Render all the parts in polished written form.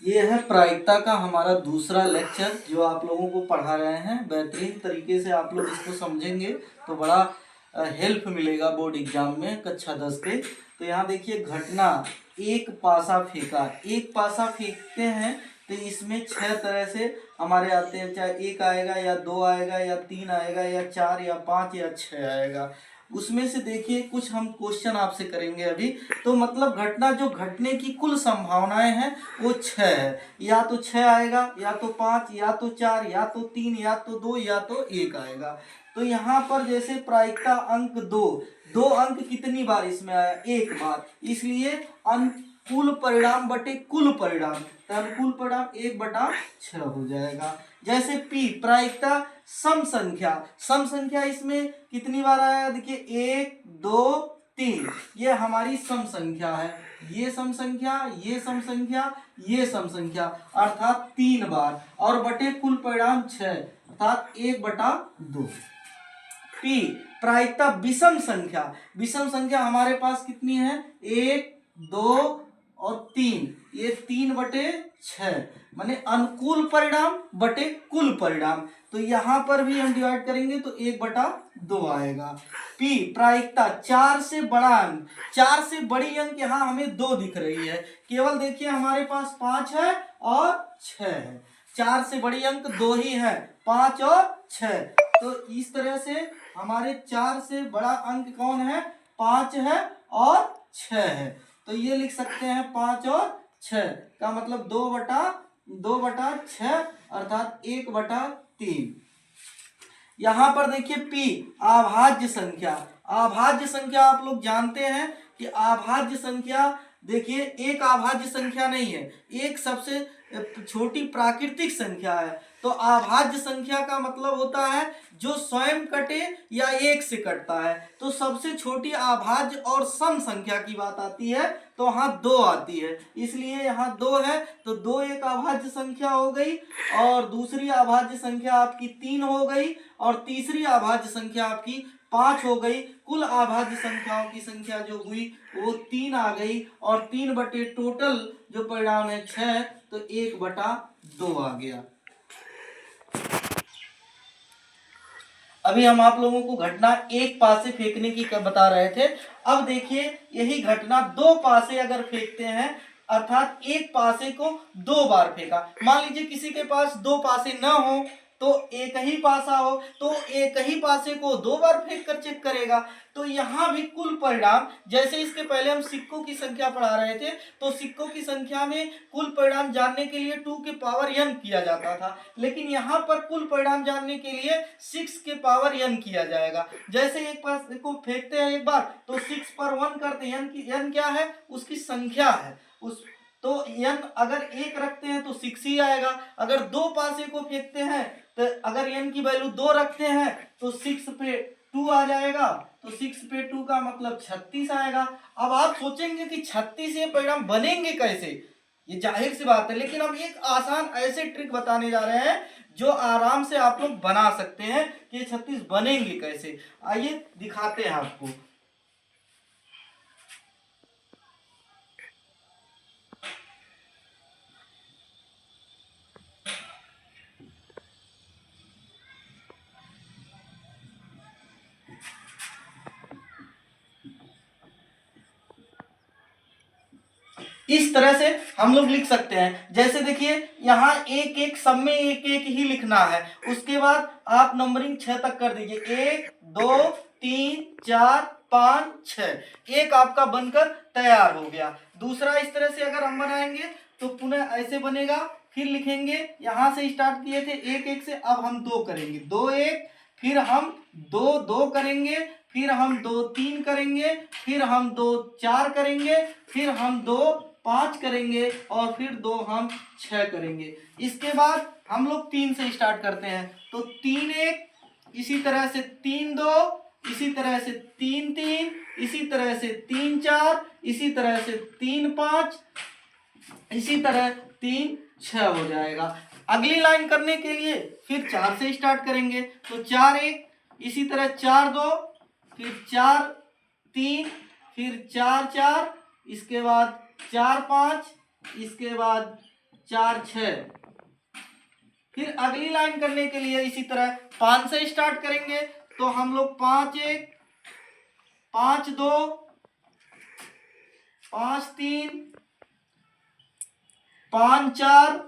ये है प्रायिकता का हमारा दूसरा लेक्चर जो आप लोगों को पढ़ा रहे हैं। बेहतरीन तरीके से आप लोग इसको समझेंगे तो बड़ा हेल्प मिलेगा बोर्ड एग्जाम में कक्षा 10 के। तो यहाँ देखिए घटना, एक पासा फेंका, एक पासा फेंकते हैं तो इसमें 6 तरह से हमारे आते हैं, चाहे 1 आएगा या 2 आएगा या 3 आएगा या 4 या 5 या 6 आएगा। उसमें से देखिए कुछ हम क्वेश्चन आपसे करेंगे अभी। तो मतलब घटना जो घटने की कुल संभावनाएं हैं वो 6 है। या तो 6 आएगा, या तो 5, या तो 4, या तो 3, या तो 2, या तो 1 आएगा। तो यहाँ पर जैसे प्रायिकता अंक 2, 2 अंक कितनी बार इसमें आया? 1 बार। इसलिए अनुकूल परिणाम बटे कुल परिणाम, तो अनुकूल परिणाम 1/6 हो जाएगा। जैसे P प्रायिकता सम संख्या, सम संख्या इसमें कितनी बार आया? देखिए 1, 2, 3, ये हमारी सम संख्या है। ये सम संख्या, ये सम संख्या, ये सम संख्या, अर्थात 3 बार। और बटे कुल परिणाम 6 अर्थात 1/2। P प्रायिकता विषम संख्या, विषम संख्या हमारे पास कितनी है? 1, 2 और 3, ये 3/6 माने अनुकूल परिणाम बटे कुल परिणाम। तो यहाँ पर भी हम डिवाइड करेंगे तो 1/2 आएगा। P प्रायिकता 4 से बड़ा अंक, 4 से बड़ी अंक यहाँ हमें 2 दिख रही है। केवल देखिए हमारे पास 5 है और 6 है, 4 से बड़ी अंक 2 ही है, 5 और 6। तो इस तरह से हमारे 4 से बड़ा अंक कौन है? 5 है और 6 है। तो ये लिख सकते हैं 5 और 6 का मतलब 2/6 अर्थात 1/3। यहाँ पर देखिए P अभाज्य संख्या, अभाज्य संख्या आप लोग जानते हैं कि अभाज्य संख्या, देखिए एक अभाज्य संख्या नहीं है, एक सबसे छोटी प्राकृतिक संख्या है। तो अभाज्य संख्या का मतलब होता है जो स्वयं कटे या एक से कटता है। तो सबसे छोटी अभाज्य और सम संख्या की बात आती है तो वहाँ 2 आती है, इसलिए यहाँ 2 है। तो 2 एक अभाज्य संख्या हो गई, और दूसरी अभाज्य संख्या आपकी 3 हो गई, और तीसरी अभाज्य संख्या आपकी 5 हो गई। कुल अभाज्य संख्याओं की संख्या जो हुई वो 3 आ गई, और 3 बटे टोटल जो परिणाम है 6, तो 1/2 आ गया। अभी हम आप लोगों को घटना एक पासे फेंकने की बता रहे थे। अब देखिए यही घटना 2 पासे अगर फेंकते हैं, अर्थात एक पासे को 2 बार फेंका। मान लीजिए किसी के पास 2 पासे न हो तो एक ही पासा हो, तो एक ही पासे को 2 बार फेंक कर चेक करेगा। तो यहाँ भी कुल परिणाम, जैसे इसके पहले हम सिक्कों की संख्या पढ़ा रहे थे, तो सिक्कों की संख्या में कुल परिणाम जानने के लिए 2 के पावर n किया जाता था, लेकिन यहाँ पर कुल परिणाम जानने के लिए 6 के पावर n किया जाएगा। जैसे एक पासे को फेंकते हैं एक बार तो 6 पर 1 करते हैं, n की n क्या है? उसकी संख्या है। उस तो n अगर 1 रखते हैं तो 6 ही आएगा। अगर 2 पासे को फेंकते हैं तो अगर n की वैल्यू 2 रखते हैं तो 6 पे 2 आ जाएगा, तो 6 पे 2 का मतलब 36 आएगा। अब आप सोचेंगे कि 36 ये परिणाम बनेंगे कैसे? ये जाहिर सी बात है, लेकिन हम एक आसान ऐसे ट्रिक बताने जा रहे हैं जो आराम से आप लोग बना सकते हैं कि 36 बनेंगे कैसे। आइए दिखाते हैं आपको। इस तरह से हम लोग लिख सकते हैं। जैसे देखिए यहाँ एक एक सब में एक एक ही लिखना है, उसके बाद आप नंबरिंग 6 तक कर दीजिए। 1, 2, 3, 4, 5, 6, एक आपका बनकर तैयार हो गया। दूसरा इस तरह से अगर हम बनाएंगे तो पुनः ऐसे बनेगा, फिर लिखेंगे, यहाँ से स्टार्ट किए थे 1 1 से, अब हम 2 करेंगे, 2 1, फिर हम 2 2 करेंगे, फिर हम 2 3 करेंगे, फिर हम 2 4 करेंगे, फिर हम 2 5 करेंगे, और फिर 2 हम 6 करेंगे। इसके बाद हम लोग 3 से स्टार्ट करते हैं, तो 3 1, इसी तरह से 3 2, इसी तरह से 3 3, इसी तरह से 3 4, इसी तरह से 3 5, इसी तरह 3 6 हो जाएगा। अगली लाइन करने के लिए फिर 4 से स्टार्ट करेंगे, तो 4 1, इसी तरह 4 2, फिर 4 3, फिर 4 4, इसके बाद 4 5, इसके बाद 4 6। फिर अगली लाइन करने के लिए इसी तरह 5 से स्टार्ट करेंगे, तो हम लोग 5 1 5 2 5 3 5 4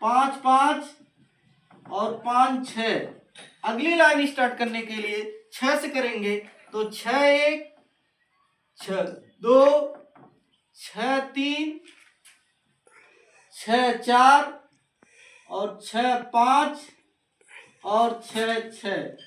5 5 और 5 6। अगली लाइन स्टार्ट करने के लिए 6 से करेंगे, तो 6 1 6 2 6 3 6 4 और 6 5 और 6 6।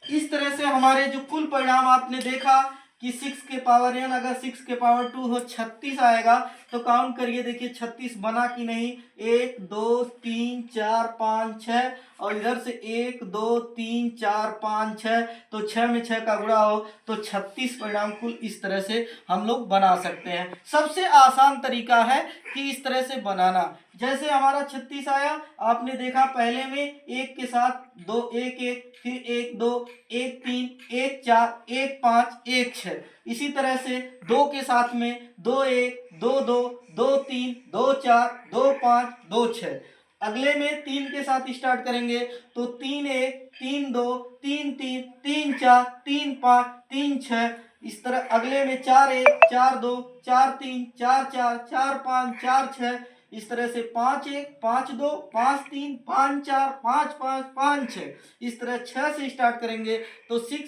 इस तरह से हमारे जो कुल परिणाम आपने देखा कि 6 के पावर n अगर 6 के पावर 2 हो 36 आएगा। तो काउंट करिए, देखिए 36 बना कि नहीं। 1 2 3 4 5 6 और इधर से 1 2 3 4 5 6, तो 6 में 6 का गुणा हो तो 36 परिणाम कुल इस तरह से हम लोग बना सकते हैं। सबसे आसान तरीका है कि इस तरह से बनाना। जैसे हमारा 36 आया, आपने देखा पहले में 1 के साथ 2 1 1, फिर 1 2 1 3 1 4 1 5 1 6। इसी तरह से 2 के साथ में 2 1 2 2 2 3 2 4 2 5 2 6। अगले में 3 के साथ स्टार्ट करेंगे, तो 3 1 3 2 3 3 3 4 3 5 3 6। इस तरह अगले में 4 1 4 2 4 3 4 4 4 5 4 6। इस तरह से 5 1 5 2 5 3 5 4 5 5 5 6। इस तरह 6 से स्टार्ट करेंगे, तो 6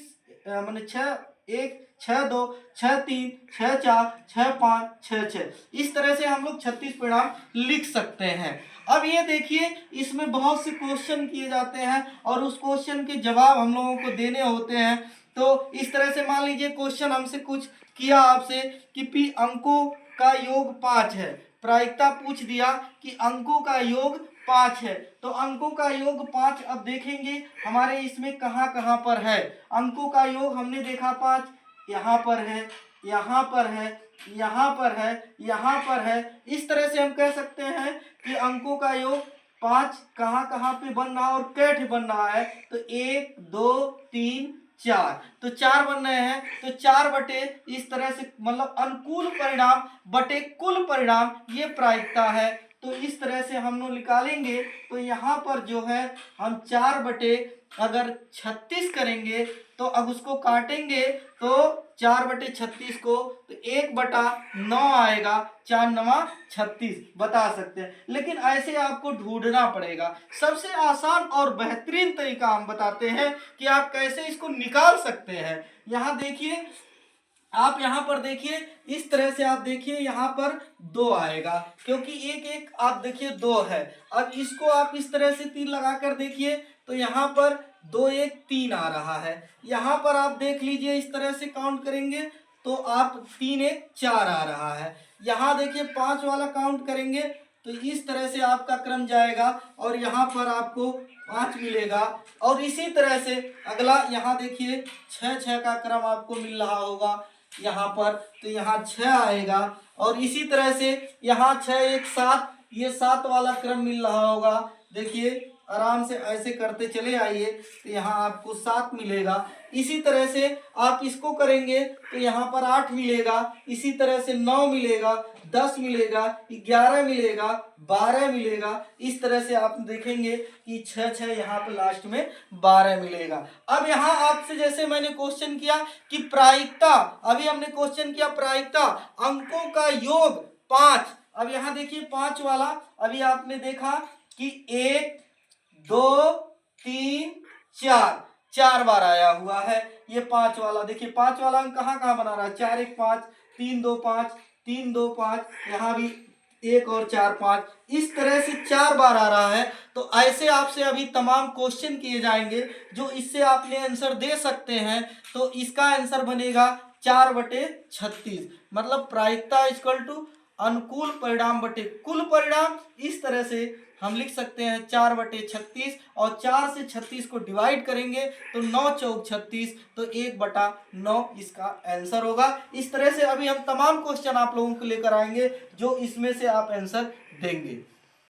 माने 6 1 6 2 6 3 6 4 6 5 6 6। इस तरह से हम लोग 36 परिणाम लिख सकते हैं। अब ये देखिए, इसमें बहुत से क्वेश्चन किए जाते हैं और उस क्वेश्चन के जवाब हम लोगों को देने होते हैं। तो इस तरह से मान लीजिए क्वेश्चन हमसे कुछ किया आपसे कि पी अंकों का योग 5 है। प्रायिकता पूछ दिया कि अंकों का योग 5 है, तो अंकों का योग 5 अब देखेंगे हमारे इसमें कहाँ कहाँ पर है। अंकों का योग हमने देखा 5 यहाँ पर है, यहाँ पर है, यहाँ पर है, यहाँ पर है। इस तरह से हम कह सकते हैं कि अंकों का योग 5 कहाँ कहाँ पे बन रहा है और कैसे बन रहा है। तो 1 2 3 4, तो 4 बन रहे हैं। तो 4 बटे इस तरह से मतलब अनुकूल परिणाम बटे कुल परिणाम, ये प्रायिकता है। तो इस तरह से हम लोग निकालेंगे, तो यहाँ पर जो है हम 4 बटे अगर 36 करेंगे, तो अब उसको काटेंगे तो 4 बटे 36 को, तो 1 बटा 9 आएगा। 4 9 36 बता सकते हैं, लेकिन ऐसे आपको ढूंढना पड़ेगा। सबसे आसान और बेहतरीन तरीका हम बताते हैं कि आप कैसे इसको निकाल सकते हैं। यहाँ देखिए, आप यहाँ पर देखिए, इस तरह से आप देखिए यहाँ पर 2 आएगा, क्योंकि एक एक आप देखिए 2 है। अब इसको आप इस तरह से 3 लगाकर देखिए, तो यहाँ पर 2 1 3 आ रहा है। यहाँ पर आप देख लीजिए, इस तरह से काउंट करेंगे तो आप 3 1 4 आ रहा है। यहाँ देखिए 5 वाला काउंट करेंगे तो इस तरह से आपका क्रम जाएगा और यहाँ पर आपको 5 मिलेगा। और इसी तरह से अगला यहाँ देखिए 6 6 का क्रम आपको मिल रहा होगा यहाँ पर, तो यहाँ 6 आएगा। और इसी तरह से यहाँ 6 1 7, ये 7 वाला क्रम मिल रहा होगा। देखिए आराम से ऐसे करते चले आइए, तो यहाँ आपको 7 मिलेगा। इसी तरह से आप इसको करेंगे तो यहाँ पर 8 मिलेगा। इसी तरह से 9 मिलेगा, 10 मिलेगा, 11 मिलेगा, 12 मिलेगा। इस तरह से आप देखेंगे कि 6 6 यहाँ पर लास्ट में 12 मिलेगा। अब यहाँ आपसे जैसे मैंने क्वेश्चन किया कि प्रायिकता, अभी हमने क्वेश्चन किया प्रायिकता अंकों का योग 5। अब यहाँ देखिए 5 वाला अभी आपने देखा कि 1 2 3 4, 4 बार आया हुआ है। ये 5 वाला देखिए, 5 वाला अंक कहाँ कहाँ बना रहा है, 4 1 5 3 2 5 3 2 5, यहाँ भी 1 और 4 5, इस तरह से 4 बार आ रहा है। तो ऐसे आपसे अभी तमाम क्वेश्चन किए जाएंगे जो इससे आपने आंसर दे सकते हैं। तो इसका आंसर बनेगा 4 बटे 36, मतलब प्रायिकता इक्वल टू अनुकूल परिणाम बटे कुल परिणाम। इस तरह से हम लिख सकते हैं 4 बटे 36, और 4 से 36 को डिवाइड करेंगे तो 9 चौक 36, तो 1 बटा 9 इसका आंसर होगा। इस तरह से अभी हम तमाम क्वेश्चन आप लोगों को लेकर आएंगे जो इसमें से आप आंसर देंगे।